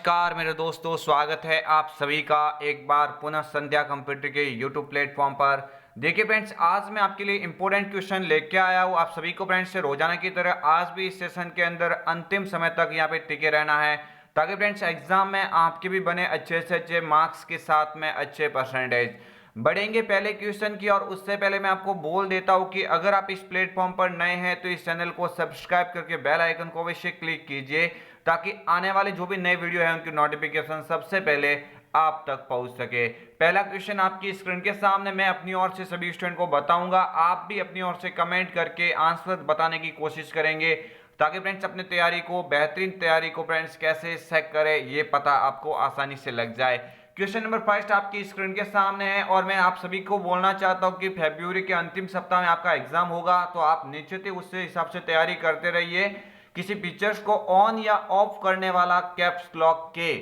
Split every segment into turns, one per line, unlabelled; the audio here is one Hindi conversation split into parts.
नमस्कार मेरे दोस्तों, स्वागत है आप सभी का एक बार पुनः संध्या कंप्यूटर के यूट्यूब प्लेटफॉर्म पर। देखिए फ्रेंड्स, आज मैं आपके लिए इंपॉर्टेंट क्वेश्चन लेके आया हूँ। आप सभी को फ्रेंड्स से रोजाना की तरह आज भी इस सेशन के अंदर अंतिम समय तक यहाँ पे टिके रहना है, ताकि फ्रेंड्स एग्जाम में आपके भी बने अच्छे से अच्छे मार्क्स के साथ में अच्छे परसेंटेज। बढ़ेंगे पहले क्वेश्चन की, और उससे पहले मैं आपको बोल देता हूं कि अगर आप इस प्लेटफॉर्म पर नए हैं तो इस चैनल को सब्सक्राइब करके बेल आइकन को अवश्य क्लिक कीजिए, ताकि आने वाले जो भी नए वीडियो है उनकी नोटिफिकेशन सबसे पहले आप तक पहुंच सके। पहला क्वेश्चन आपकी स्क्रीन के सामने मैं अपनी ओर से सभी स्टूडेंट को बताऊंगा, आप भी अपनी ओर से कमेंट करके आंसर बताने की कोशिश करेंगे, ताकि फ्रेंड्स अपनी तैयारी को, बेहतरीन तैयारी को फ्रेंड्स कैसे सेट करें ये पता आपको आसानी से लग जाए। क्वेश्चन नंबर फर्स्ट आपकी स्क्रीन के सामने है, और मैं आप सभी को बोलना चाहता हूं कि फरवरी के अंतिम सप्ताह में आपका एग्जाम होगा, तो आप निश्चित ही उससे हिसाब से तैयारी करते रहिए। किसी पिक्चर्स को ऑन या ऑफ करने वाला कैप्स लॉक के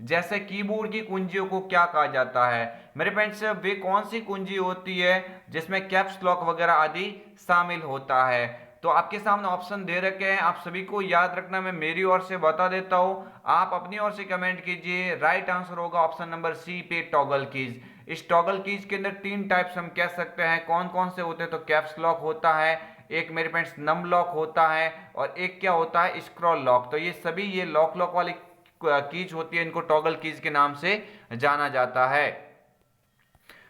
जैसे कीबोर्ड की कुंजियों को क्या कहा जाता है? मेरे फ्रेंड्स, वे कौन सी कुंजी होती है जिसमें कैप्स लॉक वगैरह आदि शामिल होता है? तो आपके सामने ऑप्शन दे रखे हैं, आप सभी को याद रखना। मैं मेरी ओर से बता देता हूं, आप अपनी ओर से कमेंट कीजिए। राइट आंसर होगा ऑप्शन नंबर सी पे, टॉगल कीज। इस टॉगल कीज के अंदर तीन टाइप्स हम कह सकते हैं, कौन कौन से होते हैं? तो कैप्स लॉक होता है, एक मेरे फ्रेंड्स नम लॉक होता है, और एक क्या होता है? Scroll lock. तो ये सभी ये लॉक वाली कीज होती है, इनको टॉगल कीज के नाम से जाना जाता है।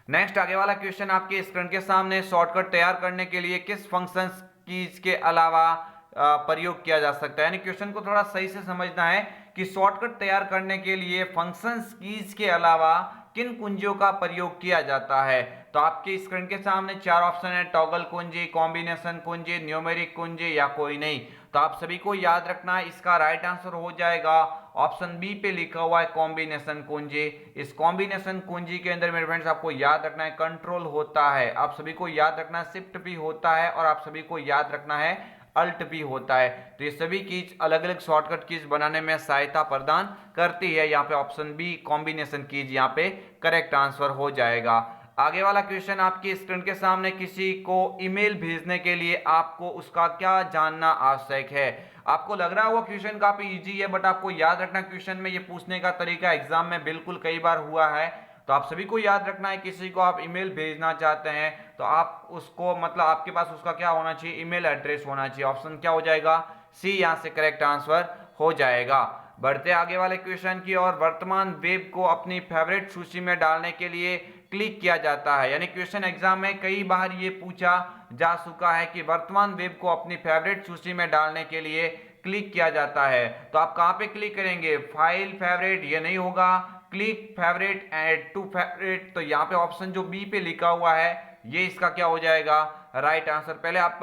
नेक्स्ट आगे वाला क्वेश्चन आपके स्क्रीन के सामने, शॉर्टकट तैयार करने के लिए किस फंक्शंस कीज के अलावा प्रयोग किया जा सकता है? यानी क्वेश्चन को थोड़ा सही से समझना है कि शॉर्टकट तैयार करने के लिए फंक्शंस कीज के अलावा किन कुंजियों का प्रयोग किया जाता है? तो आपके स्क्रीन के सामने चार ऑप्शन है, टॉगल कुंजी, कॉम्बिनेशन कुंजी, न्यूमेरिक कुंजी या कोई नहीं। तो आप सभी को याद रखना है, इसका राइट आंसर हो जाएगा ऑप्शन बी पे लिखा हुआ है कॉम्बिनेशन कुंजी। इस कॉम्बिनेशन कुंजी के अंदर मेरे फ्रेंड्स आपको याद रखना है कंट्रोल होता है, आप सभी को याद रखना है शिफ्ट भी होता है, और आप सभी को याद रखना है अल्ट भी होता है। तो ये सभी कीज अलग अलग शॉर्टकट कीज बनाने में सहायता प्रदान करती है। यहाँ पे ऑप्शन बी कॉम्बिनेशन कीज यहाँ पे करेक्ट आंसर हो जाएगा। आगे वाला क्वेश्चन आपकी स्क्रीन के सामने, किसी को ईमेल भेजने के लिए आपको उसका क्या जानना आवश्यक है? आपको लग रहा होगा क्वेश्चन काफी इजी है, बट आपको याद रखना क्वेश्चन में ये पूछने का तरीका एग्जाम में बिल्कुल कई बार हुआ है। तो आप सभी को याद रखना है, किसी को आप ईमेल भेजना चाहते हैं तो आप उसको, मतलब आपके पास उसका क्या होना चाहिए? ईमेल एड्रेस होना चाहिए। ऑप्शन क्या हो जाएगा? सी यहां से करेक्ट आंसर हो जाएगा। बढ़ते आगे वाले क्वेश्चन की और, वर्तमान वेब को अपनी फेवरेट सूची में डालने के लिए क्लिक किया जाता है। यानी क्वेश्चन एग्जाम में कई बार ये पूछा जा चुका है कि वर्तमान वेब को अपनी फेवरेट सूची में डालने के लिए क्लिक किया जाता है, तो आप कहां पे क्लिक करेंगे? फाइल, फेवरेट, ये नहीं होगा, click favourite, add to favourite. तो यहाँ पे ऑप्शन जो बी पे लिखा हुआ है ये इसका क्या हो जाएगा? Right answer. पहले आप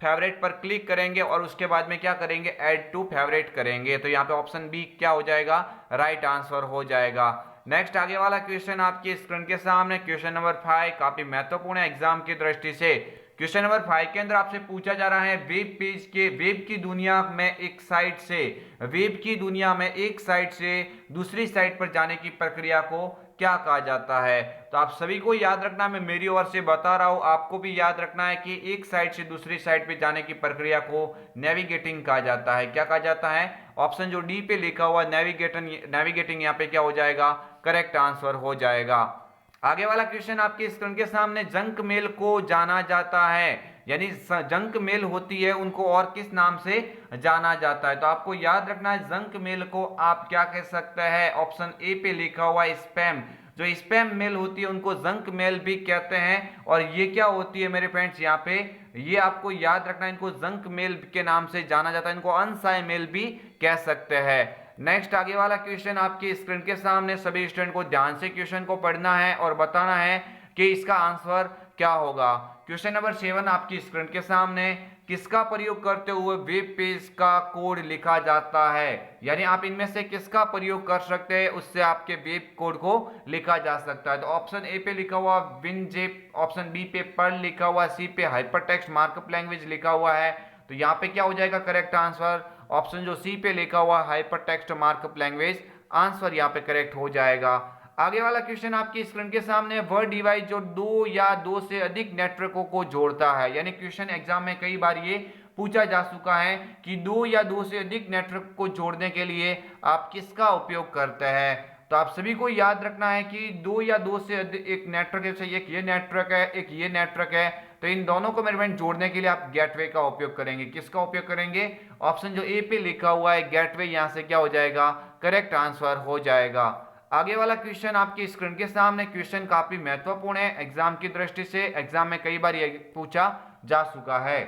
फेवरेट पर क्लिक करेंगे और उसके बाद में क्या करेंगे? ऐड टू फेवरेट करेंगे। तो यहाँ पे ऑप्शन बी क्या हो जाएगा? राइट आंसर हो जाएगा। नेक्स्ट आगे वाला क्वेश्चन आपकी स्क्रीन के सामने, क्वेश्चन नंबर 5 काफी महत्वपूर्ण है एग्जाम की दृष्टि से। क्वेश्चन नंबर 5 के अंदर आपसे पूछा जा रहा है, वेब पेज के वेब की दुनिया में एक साइट से, वेब की दुनिया में एक साइट से दूसरी साइट पर जाने की प्रक्रिया को क्या कहा जाता है? तो आप सभी को याद रखना, मैं मेरी ओर से बता रहा हूं, आपको भी याद रखना है कि एक साइट से दूसरी साइट पर जाने की प्रक्रिया को नेविगेटिंग कहा जाता है। क्या कहा जाता है? ऑप्शन जो डी पे लिखा हुआ नेविगेटिंग यहाँ पे क्या हो जाएगा? करेक्ट आंसर हो जाएगा। आगे वाला क्वेश्चन आपके स्क्रीन के सामने, जंक मेल को जाना जाता है, यानी जंक मेल होती है उनको और किस नाम से जाना जाता है? तो आपको याद रखना है, जंक मेल को आप क्या कह सकते हैं? ऑप्शन ए पे लिखा हुआ है स्पैम। जो स्पैम मेल होती है उनको जंक मेल भी कहते हैं, और ये क्या होती है मेरे फ्रेंड्स? यहाँ पे ये आपको याद रखना है, इनको जंक मेल के नाम से जाना जाता है, इनको अनसाई मेल भी कह सकते हैं। नेक्स्ट आगे वाला क्वेश्चन आपकी स्क्रीन के सामने, सभी स्टूडेंट को ध्यान से क्वेश्चन को पढ़ना है और बताना है कि इसका आंसर क्या होगा। क्वेश्चन नंबर 7 आपकी स्क्रीन के सामने, किसका प्रयोग करते हुए वेब पेज का कोड लिखा जाता है? यानी आप इनमें से किसका प्रयोग कर सकते हैं, उससे आपके वेब कोड को लिखा जा सकता है। तो ऑप्शन ए पे लिखा हुआ विनजेप, ऑप्शन बी पे पर्ल लिखा हुआ, सी पे हाइपरटेक्स्ट मार्कअप लैंग्वेज लिखा हुआ है। तो यहाँ पे क्या हो जाएगा करेक्ट आंसर? ऑप्शन जो सी पे लिखा हुआ हाइपरटेक्स्ट मार्कअप लैंग्वेज आंसर यहाँ पे करेक्ट हो जाएगा। आगे वाला क्वेश्चन आपकी स्क्रीन के सामने, वह डिवाइस जो दो या दो से अधिक नेटवर्कों को जोड़ता है। यानी क्वेश्चन एग्जाम में कई बार ये पूछा जा चुका है कि दो या दो से अधिक नेटवर्क को जोड़ने के लिए आप किसका उपयोग करते हैं। तो आप सभी को याद रखना है कि दो या दो से अधिक एक नेटवर्क, जैसे एक ये नेटवर्क है, एक ये नेटवर्क है, तो इन दोनों को मेरे फ्रेंड जोड़ने के लिए आप गेटवे का उपयोग करेंगे। किसका उपयोग करेंगे? ऑप्शन जो ए पे लिखा हुआ है गेटवे, यहां से क्या हो जाएगा? करेक्ट आंसर हो जाएगा। आगे वाला क्वेश्चन आपकी स्क्रीन के सामने, क्वेश्चन काफी महत्वपूर्ण है एग्जाम की दृष्टि से, एग्जाम में कई बार ये पूछा जा चुका है।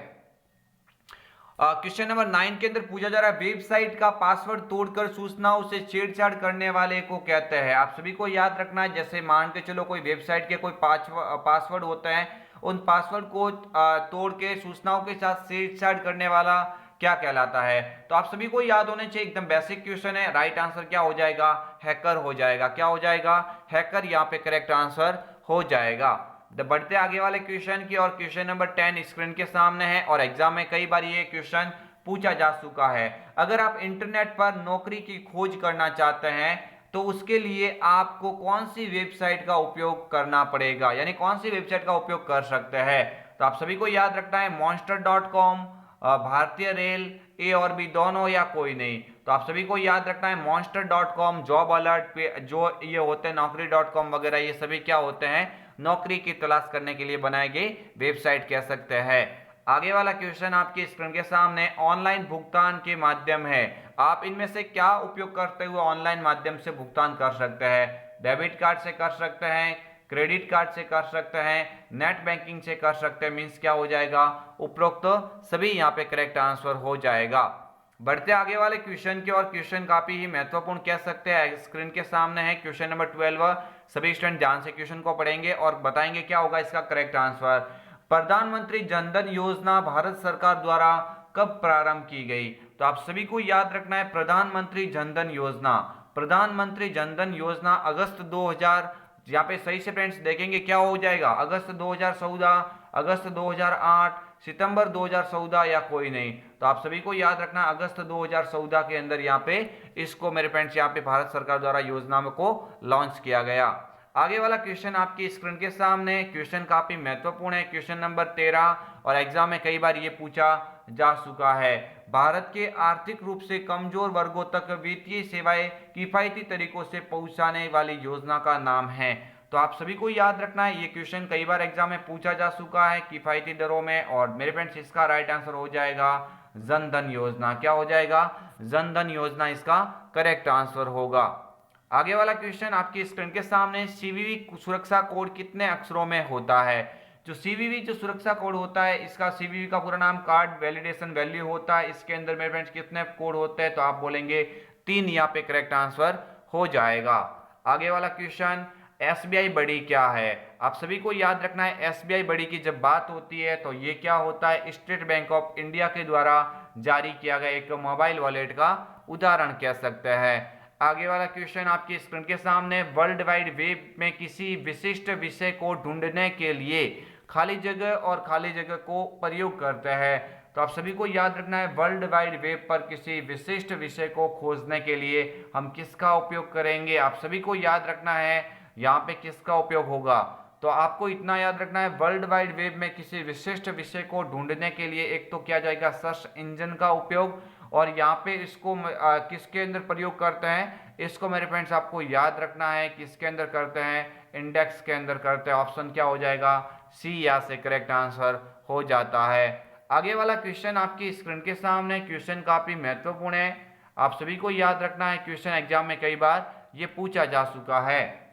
क्वेश्चन नंबर 9 के अंदर पूछा जा रहा है वेबसाइट का पासवर्ड तोड़कर सूचनाओं से छेड़छाड़ करने वाले को कहते हैं। आप सभी को याद रखना है, जैसे मान के चलो कोई वेबसाइट के कोई पासवर्ड होता है, उन पासवर्ड को तोड़ के सूचनाओं के साथ छेड़छाड़ करने वाला क्या कहलाता है? तो आप सभी को याद होने चाहिए, एकदम बेसिक क्वेश्चन है। राइट आंसर क्या हो जाएगा? हैकर हो जाएगा। क्या हो जाएगा? हैकर यहाँ पे करेक्ट आंसर हो जाएगा। बढ़ते आगे वाले क्वेश्चन की और क्वेश्चन नंबर 10 स्क्रीन के सामने है और एग्जाम में कई बार ये क्वेश्चन पूछा जा चुका है। अगर आप इंटरनेट पर नौकरी की खोज करना चाहते हैं तो उसके लिए आपको कौन सी वेबसाइट का उपयोग करना पड़ेगा, यानी कौन सी वेबसाइट का उपयोग कर सकते हैं? तो आप सभी को याद रखना है monster.com, भारतीय रेल, ए और बी दोनों या कोई नहीं। तो आप सभी को याद रखना है monster.com, जॉब अलर्ट पे जो ये होते हैं, naukri.com वगैरह, ये सभी क्या होते हैं? नौकरी की तलाश करने के लिए बनाए गए वेबसाइट कह सकते हैं। आगे वाला क्वेश्चन आपकी स्क्रीन के सामने, ऑनलाइन भुगतान के माध्यम है, आप इनमें से क्या उपयोग करते हुए ऑनलाइन माध्यम से भुगतान कर सकते हैं? डेबिट कार्ड से कर सकते हैं, क्रेडिट कार्ड से कर सकते हैं, नेट बैंकिंग से कर सकते हैं। मीन्स क्या हो जाएगा? उपरोक्त सभी यहाँ पे करेक्ट आंसर हो जाएगा। बढ़ते आगे वाले क्वेश्चन की और क्वेश्चन काफी ही महत्वपूर्ण कह सकते हैं, स्क्रीन के सामने है क्वेश्चन नंबर 12। सभी स्टूडेंट ध्यान से क्वेश्चन को पढ़ेंगे और बताएंगे क्या होगा इसका करेक्ट आंसर। प्रधानमंत्री जनधन योजना भारत सरकार द्वारा कब प्रारंभ की गई? तो आप सभी को याद रखना है प्रधानमंत्री जनधन योजना, प्रधानमंत्री जनधन योजना अगस्त 2000, यहाँ पे सही से फ्रेंड्स देखेंगे क्या हो जाएगा? अगस्त 2014, अगस्त 2008, सितंबर 2014 या कोई नहीं। तो आप सभी को याद रखना अगस्त 2014 के अंदर यहाँ पे इसको मेरे फ्रेंड्स यहाँ पे भारत सरकार द्वारा योजना को लॉन्च किया गया। आगे वाला क्वेश्चन आपकी स्क्रीन के सामने, क्वेश्चन काफी महत्वपूर्ण है, क्वेश्चन नंबर 13 और एग्जाम में कई बार ये पूछा जा चुका है। भारत के आर्थिक रूप से कमजोर वर्गों तक वित्तीय सेवाएं किफायती तरीकों से पहुंचाने वाली योजना का नाम है। तो आप सभी को याद रखना है, ये क्वेश्चन कई बार एग्जाम में पूछा जा चुका है किफायती दरों में, और मेरे फ्रेंड्स इसका राइट आंसर हो जाएगा जन धन योजना। क्या हो जाएगा? जन धन योजना इसका करेक्ट आंसर होगा। आगे वाला क्वेश्चन आपकी स्क्रीन के सामने, सीवीवी सुरक्षा कोड कितने अक्षरों में होता है? जो सीवीवी जो सुरक्षा कोड होता है, इसका सीवीवी का पूरा नाम कार्ड वैलिडेशन वैल्यू होता है। इसके अंदर मेरे फ्रेंड्स कितने कोड होते हैं? तो आप बोलेंगे 3, यहाँ पे करेक्ट आंसर हो जाएगा। आगे वाला क्वेश्चन, एसबीआई बड़ी क्या है? आप सभी को याद रखना है एसबीआई बड़ी की जब बात होती है तो ये क्या होता है? स्टेट बैंक ऑफ इंडिया के द्वारा जारी किया गया एक मोबाइल वॉलेट का उदाहरण कह सकते हैं। आगे वाला क्वेश्चन आपकी स्क्रीन के सामने, वर्ल्ड वाइड वेब में किसी विशिष्ट विषय को ढूंढने के लिए खाली जगह और खाली जगह को प्रयोग करते हैं। तो आप सभी को याद रखना है वर्ल्ड वाइड वेब पर किसी विशिष्ट विषय को खोजने के लिए हम किसका उपयोग करेंगे? आप सभी को याद रखना है यहाँ पे किसका उपयोग होगा। तो आपको इतना याद रखना है वर्ल्ड वाइड वेब में किसी विशिष्ट विषय को ढूंढने के लिए एक तो किया जाएगा सर्च इंजन का उपयोग, और यहाँ पे इसको किसके अंदर प्रयोग करते हैं? इसको मेरे फ्रेंड्स आपको याद रखना है किसके अंदर करते हैं? इंडेक्स के अंदर करते हैं। ऑप्शन क्या हो जाएगा? सी यहाँ से करेक्ट आंसर हो जाता है। आगे वाला क्वेश्चन आपकी स्क्रीन के सामने, क्वेश्चन काफी महत्वपूर्ण है, आप सभी को याद रखना है, क्वेश्चन एग्जाम में कई बार ये पूछा जा चुका है।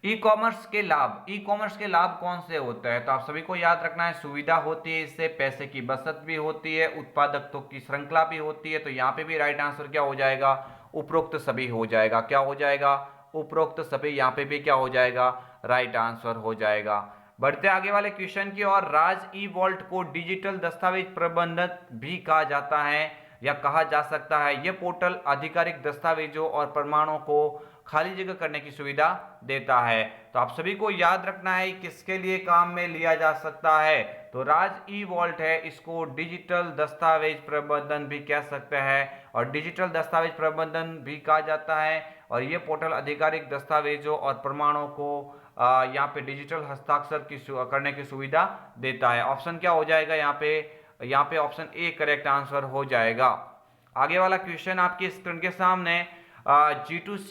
ई कॉमर्स के लाभ, ई कॉमर्स के लाभ कौन से होते हैं? तो आप सभी को याद रखना है सुविधा होती है, इससे पैसे की बचत भी होती है, उत्पादकत्व की श्रृंखला भी होती है। तो यहाँ पे भी राइट आंसर क्या हो जाएगा? उपरोक्त सभी हो जाएगा। क्या हो जाएगा? उपरोक्त सभी, यहाँ पे भी क्या हो जाएगा? राइट आंसर हो जाएगा। बढ़ते आगे वाले क्वेश्चन की और, राज ई वॉल्ट को डिजिटल दस्तावेज प्रबंधन भी कहा जाता है या कहा जा सकता है। यह पोर्टल आधिकारिक दस्तावेजों और प्रमाणों को खाली जगह करने की सुविधा देता है। तो आप सभी को याद रखना है किसके लिए काम में लिया जा सकता है? तो राज ई वॉल्ट है, इसको डिजिटल दस्तावेज प्रबंधन भी कह सकते हैं और डिजिटल दस्तावेज प्रबंधन भी कहा जाता है। और ये पोर्टल आधिकारिक दस्तावेजों और प्रमाणों को यहाँ पे डिजिटल हस्ताक्षर की करने की सुविधा देता है। ऑप्शन क्या हो जाएगा यहाँ पे? यहाँ पे ऑप्शन ए करेक्ट आंसर हो जाएगा। आगे वाला क्वेश्चन आपकी स्क्रीन के सामने G2C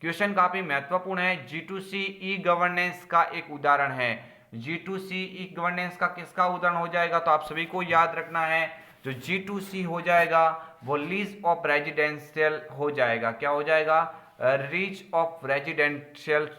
क्वेश्चन काफी महत्वपूर्ण है। G2C ई गवर्नेंस का एक उदाहरण है। G2C ई गवर्नेंस का किसका उदाहरण हो जाएगा, तो आप सभी को याद रखना है जो G2C हो जाएगा वो लीज ऑफ रेजिडेंशियल हो जाएगा। क्या हो जाएगा, रीच ऑफ रेजिडेंशियल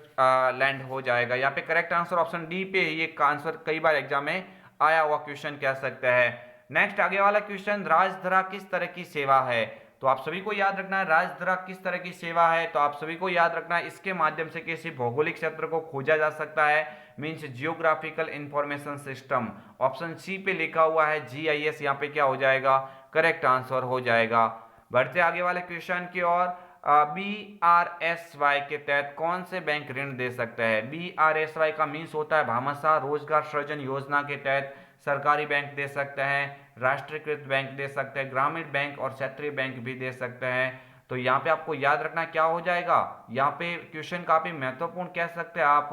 लैंड हो जाएगा। यहाँ पे करेक्ट आंसर ऑप्शन डी पे ये आंसर कई बार एग्जाम में आया हुआ क्वेश्चन कह सकते हैं। नेक्स्ट आगे वाला क्वेश्चन, राजधरा किस तरह की सेवा है, तो आप सभी को याद रखना है राजधरा किस तरह की सेवा है, तो आप सभी को याद रखना है इसके माध्यम से किसी भौगोलिक क्षेत्र को खोजा जा सकता है, means geographical information system. Option C पे लिखा हुआ है GIS, यहाँ पे क्या हो जाएगा, करेक्ट आंसर हो जाएगा। बढ़ते आगे वाले क्वेश्चन की ओर, BRSY के तहत कौन से बैंक ऋण दे सकते हैं। BRSY का मीन्स होता है भामाशाह रोजगार सृजन योजना के तहत सरकारी बैंक दे सकते हैं, राष्ट्रीयकृत बैंक दे सकते हैं, ग्रामीण बैंक और क्षेत्रीय बैंक भी दे सकते हैं। तो यहाँ पे आपको याद रखना क्या हो जाएगा, यहाँ पे क्वेश्चन काफी महत्वपूर्ण कह सकते हैं आप,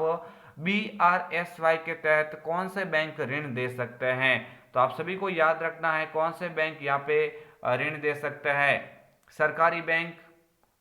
BRSY के तहत कौन से बैंक ऋण दे सकते हैं, तो आप सभी को याद रखना है कौन से बैंक यहाँ पे ऋण दे सकते हैं, सरकारी बैंक,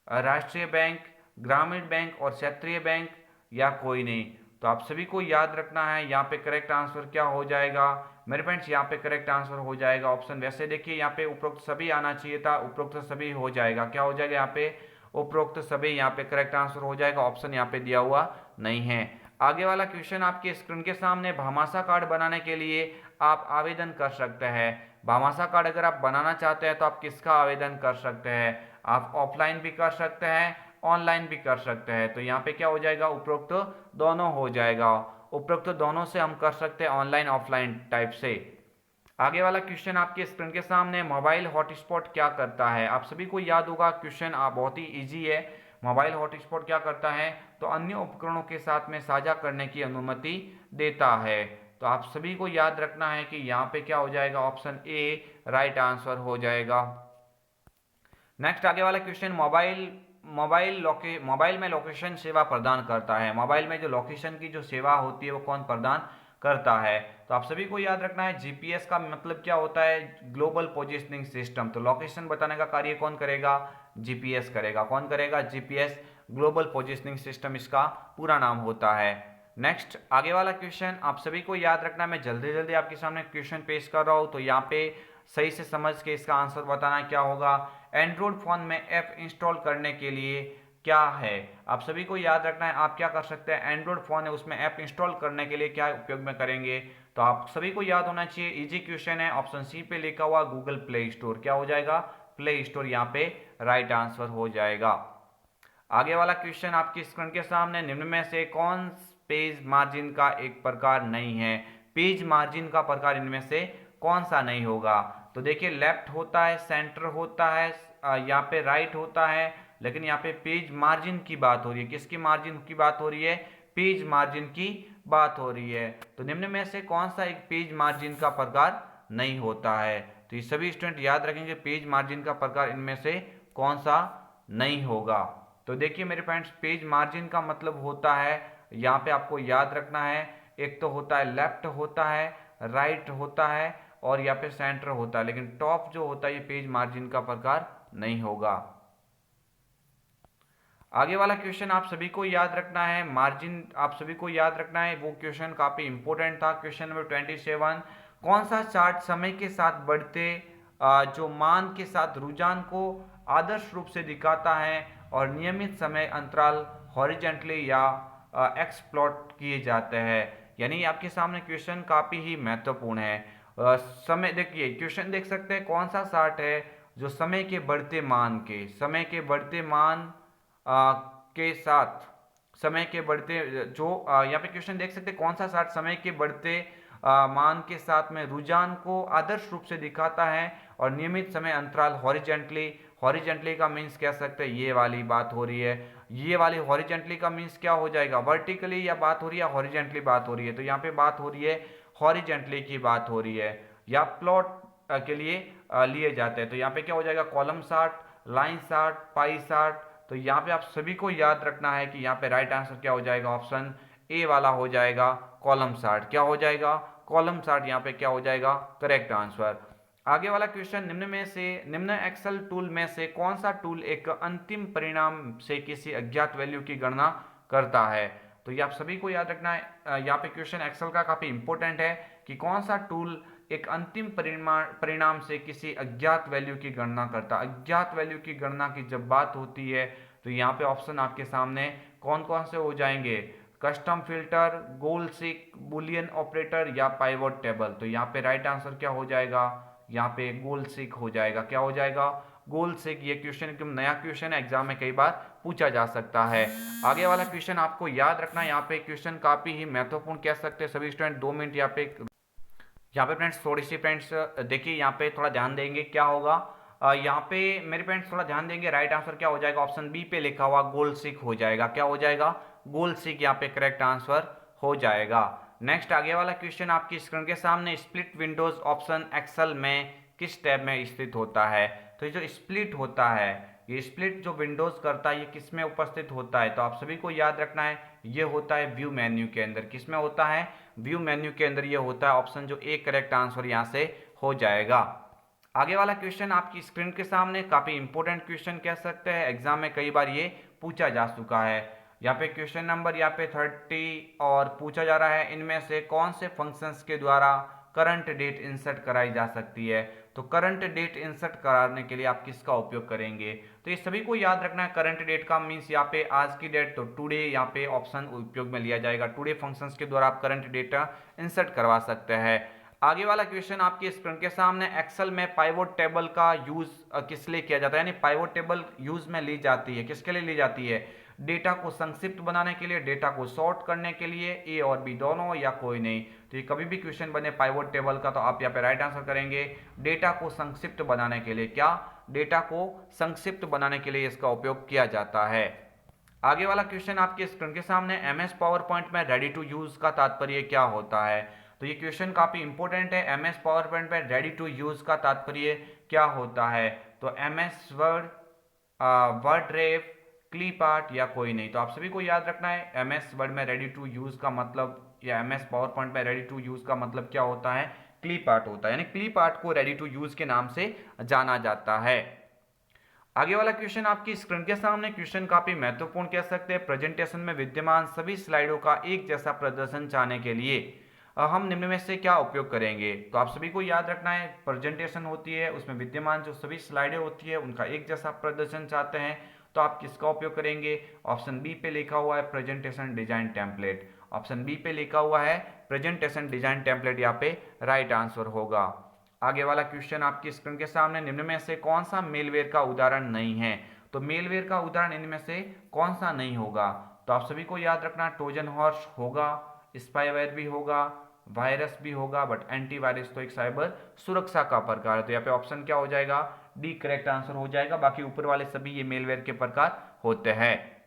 राष्ट्रीय बैंक, ग्रामीण बैंक और क्षेत्रीय बैंक या कोई नहीं। तो आप सभी को याद रखना है यहाँ पे करेक्ट आंसर क्या हो जाएगा मेरे फ्रेंड्स, यहाँ पे करेक्ट आंसर हो जाएगा ऑप्शन, वैसे देखिए यहाँ पे उपरोक्त सभी आना चाहिए था, उपरोक्त सभी हो जाएगा। क्या हो जाएगा यहाँ पे, उपरोक्त सभी यहाँ पे करेक्ट आंसर हो जाएगा, ऑप्शन यहाँ पे दिया हुआ नहीं है। आगे वाला क्वेश्चन आपके स्क्रीन के सामने, भामाशाह कार्ड बनाने के लिए आप आवेदन कर सकते हैं। भामाशाह कार्ड अगर आप बनाना चाहते हैं तो आप किसका आवेदन कर सकते हैं, आप ऑफलाइन भी कर सकते हैं, ऑनलाइन भी कर सकते हैं। तो यहाँ पे क्या हो जाएगा, उपरोक्त दोनों हो जाएगा, उपरोक्त दोनों से हम कर सकते हैं, ऑनलाइन ऑफलाइन टाइप से। आगे वाला क्वेश्चन आपके स्क्रीन के सामने, मोबाइल हॉटस्पॉट क्या करता है। आप सभी को याद होगा क्वेश्चन बहुत ही इजी है। मोबाइल हॉटस्पॉट क्या करता है, तो अन्य उपकरणों के साथ में साझा करने की अनुमति देता है। तो आप सभी को याद रखना है कि यहाँ पे क्या हो जाएगा, ऑप्शन ए राइट आंसर हो जाएगा। नेक्स्ट आगे वाला क्वेश्चन, मोबाइल में लोकेशन सेवा प्रदान करता है। मोबाइल में जो लोकेशन की जो सेवा होती है वो कौन प्रदान करता है, तो आप सभी को याद रखना है GPS का मतलब क्या होता है, ग्लोबल पोजिशनिंग सिस्टम। तो लोकेशन बताने का कार्य कौन करेगा, GPS करेगा। कौन करेगा, GPS, ग्लोबल पोजिशनिंग सिस्टम इसका पूरा नाम होता है। नेक्स्ट आगे वाला क्वेश्चन आप सभी को याद रखना है, मैं जल्दी जल्दी आपके सामने क्वेश्चन पेश कर रहा हूँ, तो यहाँ पे सही से समझ के इसका आंसर बताना क्या होगा। एंड्रॉइड फोन में ऐप इंस्टॉल करने के लिए क्या है, आप सभी को याद रखना है आप क्या कर सकते हैं, एंड्रॉइड फोन है उसमें ऐप इंस्टॉल करने के लिए क्या उपयोग में करेंगे, तो आप सभी को याद होना चाहिए, इजी क्वेश्चन है, ऑप्शन सी पे लिखा हुआ गूगल प्ले स्टोर। क्या हो जाएगा, प्ले स्टोर यहाँ पे राइट आंसर हो जाएगा। आगे वाला क्वेश्चन आपकी स्क्रीन के सामने, निम्न में से कौन पेज मार्जिन का एक प्रकार नहीं है। पेज मार्जिन का प्रकार इनमें से कौन सा नहीं होगा, तो देखिए लेफ्ट होता है, सेंटर होता है, यहाँ पे राइट होता है, लेकिन यहाँ पे पेज मार्जिन की बात हो रही है। किसकी मार्जिन की बात हो रही है, पेज मार्जिन की बात हो रही है। तो निम्न में से कौन सा एक पेज मार्जिन का प्रकार नहीं होता है, तो ये सभी स्टूडेंट याद रखेंगे पेज मार्जिन का प्रकार इनमें से कौन सा नहीं होगा। तो देखिए मेरे फ्रेंड्स, पेज मार्जिन का मतलब होता है, यहाँ पे आपको याद रखना है, एक तो होता है लेफ्ट होता है, राइट होता है और यहाँ पे सेंटर होता है, लेकिन टॉप जो होता है ये पेज मार्जिन का प्रकार नहीं होगा। आगे वाला क्वेश्चन आप सभी को याद रखना है, मार्जिन आप सभी को याद रखना है, वो क्वेश्चन काफी इंपॉर्टेंट था। क्वेश्चन नंबर 27, कौन सा चार्ट समय के साथ बढ़ते जो मान के साथ रुझान को आदर्श रूप से दिखाता है और नियमित समय अंतराल हॉरिजेंटली या एक्सप्लॉट किए जाते हैं। यानी आपके सामने क्वेश्चन काफी ही महत्वपूर्ण है। समय देखिए, क्वेश्चन देख सकते हैं कौन सा चार्ट है जो समय के बढ़ते मान के के साथ समय के बढ़ते जो यहाँ पे क्वेश्चन देख सकते हैं कौन सा चार्ट समय के बढ़ते मान के साथ में रुझान को आदर्श रूप से दिखाता है और नियमित समय अंतराल हॉरिजेंटली का मीन्स कह सकते हैं ये वाली बात हो रही है, ये वाली हॉरिजेंटली का मीन्स क्या हो जाएगा, वर्टिकली या बात हो रही है, हॉरिजेंटली बात हो रही है। तो यहाँ पे बात हो रही है हॉरिजेंटली की बात हो रही है, या प्लॉट के लिए लिए जाते हैं। तो यहाँ पे क्या हो जाएगा, column chart, line chart, pie chart. तो यहाँ पे आप सभी को याद रखना है कि यहाँ पे राइट आंसर क्या हो जाएगा, ऑप्शन ए वाला हो जाएगा, कॉलम चार्ट। क्या हो जाएगा, कॉलम चार्ट यहाँ पे क्या हो जाएगा करेक्ट आंसर। आगे वाला क्वेश्चन, निम्न एक्सेल टूल में से कौन सा टूल एक अंतिम परिणाम से किसी अज्ञात वैल्यू की गणना करता है। तो ये आप सभी को याद रखना है। यहाँ पे क्वेश्चन एक्सेल का काफी इंपॉर्टेंट है कि कौन सा टूल एक अंतिम परिणाम से किसी अज्ञात वैल्यू की गणना करता है। अज्ञात वैल्यू की गणना की जब बात होती है तो यहाँ पे ऑप्शन आपके सामने कौन कौन से हो जाएंगे, कस्टम फिल्टर, गोल सीक, बुलियन ऑपरेटर या पाइवोट टेबल। तो यहाँ पे राइट आंसर क्या हो जाएगा, यहाँ पे गोल सीक हो जाएगा। क्या हो जाएगा, गोल सीक। ये क्वेश्चन एकदम नया क्वेश्चन है, एग्जाम में कई बार पूछा जा सकता है। आगे वाला क्वेश्चन आपको याद रखना है, यहाँ पे क्वेश्चन काफी ही महत्वपूर्ण कह सकते हैं सभी स्टूडेंट। 2 मिनट यहाँ पे फ्रेंड्स थोड़ी सी फ्रेंड्स देखिए, यहाँ पे थोड़ा ध्यान देंगे क्या होगा। यहाँ पे मेरे फ्रेंड्स थोड़ा ध्यान देंगे, राइट आंसर क्या हो जाएगा, ऑप्शन बी पे लिखा हुआ गोल सीक हो जाएगा। क्या हो जाएगा, गोल सीक यहाँ पे करेक्ट आंसर हो जाएगा। नेक्स्ट आगे वाला क्वेश्चन आपकी स्क्रीन के सामने, स्प्लिट विंडोज ऑप्शन एक्सेल में किस टैब में स्थित होता है। तो ये जो स्प्लिट होता है, ये स्प्लिट जो विंडोज करता है, ये किस में उपस्थित होता है। तो आप सभी को याद रखना है, ये होता है व्यू मेन्यू के अंदर। किस में होता है, व्यू मेन्यू के अंदर ये होता है। ऑप्शन जो ए करेक्ट आंसर यहाँ से हो जाएगा। आगे वाला क्वेश्चन आपकी स्क्रीन के सामने काफी इंपॉर्टेंट क्वेश्चन कह सकते हैं, एग्जाम में कई बार ये पूछा जा चुका है। यहाँ पे क्वेश्चन नंबर यहाँ पे 30 और पूछा जा रहा है, इनमें से कौन से फंक्शंस के द्वारा करंट डेट इंसर्ट कराई जा सकती है। तो करंट डेट इंसर्ट कराने के लिए आप किसका उपयोग करेंगे। तो ये सभी को याद रखना है, करंट डेट का मीन्स यहाँ पे आज की डेट, तो टुडे यहाँ पे ऑप्शन उपयोग में लिया जाएगा। टुडे फंक्शंस के द्वारा आप करंट डेटा इंसर्ट करवा सकते हैं। आगे वाला क्वेश्चन आपके स्क्रीन के सामने, एक्सेल में पाइवोट टेबल का यूज किस लिए किया जाता है, यानी पाइवोट टेबल यूज में ली जाती है, किसके लिए ली जाती है, डेटा को संक्षिप्त बनाने के लिए, डेटा को सॉर्ट करने के लिए, ए और बी दोनों या कोई नहीं। तो ये कभी भी क्वेश्चन बने पाइवोट टेबल का तो आप यहाँ पे राइट आंसर करेंगे डेटा को संक्षिप्त बनाने के लिए। क्या, डेटा को संक्षिप्त बनाने के लिए इसका उपयोग किया जाता है। आगे वाला क्वेश्चन आपके स्क्रीन के सामने, एमएस पावर पॉइंट में रेडी टू यूज का तात्पर्य क्या होता है। तो ये क्वेश्चन काफी इंपॉर्टेंट है, एमएस पावर पॉइंट में रेडी टू यूज का तात्पर्य क्या होता है। तो MS word, word drive, clip art या कोई नहीं। तो आप सभी को याद रखना है, एमएस वर्ड में रेडी टू यूज का मतलब, या एमएस पावर पॉइंट में रेडी टू यूज का मतलब क्या होता है, क्लिप आर्ट होता है, यानी क्लिप आर्ट को रेडी टू यूज के नाम से जाना जाता है। आगे वाला क्वेश्चन आपकी स्क्रीन के सामने, क्वेश्चन काफी महत्वपूर्ण कह सकते हैं, प्रेजेंटेशन में विद्यमान सभी स्लाइडों का एक जैसा प्रदर्शन चाहने के लिए हम निम्न में से क्या उपयोग करेंगे। तो आप सभी को याद रखना है, प्रेजेंटेशन होती है, उसमें विद्यमान जो सभी स्लाइडें होती है उनका एक जैसा प्रदर्शन चाहते हैं, तो आप किसका उपयोग करेंगे। ऑप्शन बी पे लिखा हुआ है presentation design template. Option B पे लिखा हुआ है प्रेजेंटेशन डिजाइन टेम्पलेट, यहाँ पे राइट आंसर होगा। आगे वाला क्वेश्चन आपकी स्क्रीन के सामने, निम्न में से कौन सा मेलवेयर का उदाहरण नहीं है। तो मेलवेयर का उदाहरण इनमें से कौन सा नहीं होगा। तो आप सभी को याद रखना, ट्रोजन हॉर्स होगा, स्पाईवेयर भी होगा, वायरस भी होगा, बट एंटीवायरस तो एक साइबर सुरक्षा का प्रकार है। तो यहाँ पे ऑप्शन क्या हो जाएगा, डी करेक्ट आंसर हो जाएगा। बाकी ऊपर वाले सभी ये मेलवेयर के प्रकार होते हैं।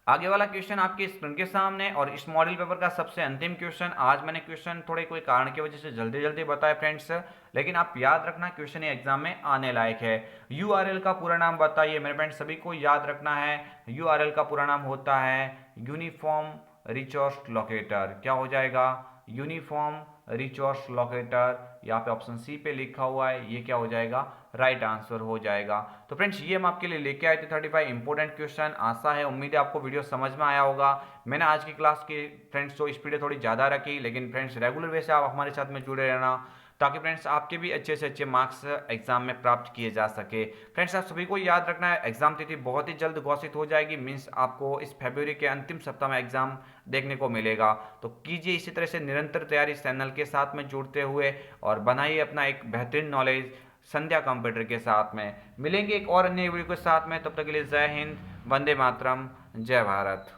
आगे वाला क्वेश्चन आपके स्क्रीन के सामने, और इस मॉडल पेपर का सबसे अंतिम क्वेश्चन। आज मैंने क्वेश्चन थोड़े कोई कारण की वजह से जल्दी जल्दी बताए फ्रेंड्स, लेकिन आप याद रखना क्वेश्चन एग्जाम में आने लायक है। यूआरएल का पूरा नाम बताइए मेरे फ्रेंड्स, सभी को याद रखना है। यूआरएल का पूरा नाम होता है यूनिफॉर्म रिसोर्स लोकेटर। क्या हो जाएगा, यूनिफॉर्म रिसोर्स लोकेटर। यहाँ पे ऑप्शन सी पे लिखा हुआ है, ये क्या हो जाएगा, राइट आंसर हो जाएगा। तो फ्रेंड्स ये हम आपके लिए लेके आए थे 35 इंपॉर्टेंट क्वेश्चन। आशा है, उम्मीद है आपको वीडियो समझ में आया होगा। मैंने आज की क्लास की फ्रेंड्स तो स्पीड थोड़ी ज़्यादा रखी, लेकिन फ्रेंड्स रेगुलर वे से आप हमारे साथ में जुड़े रहना, ताकि फ्रेंड्स आपके भी अच्छे से अच्छे मार्क्स एग्जाम में प्राप्त किए जा सके। फ्रेंड्स आप सभी को याद रखना है, एग्जाम तिथि बहुत ही जल्द घोषित हो जाएगी, मीन्स आपको इस फरवरी के अंतिम सप्ताह में एग्जाम देखने को मिलेगा। तो कीजिए इसी तरह से निरंतर तैयारी चैनल के साथ में जुड़ते हुए, और बनाइए अपना एक बेहतरीन नॉलेज संध्या कंप्यूटर के साथ में। मिलेंगे एक और अन्य वीडियो के साथ में, तब तक के लिए जय हिंद, वंदे मातरम, जय भारत।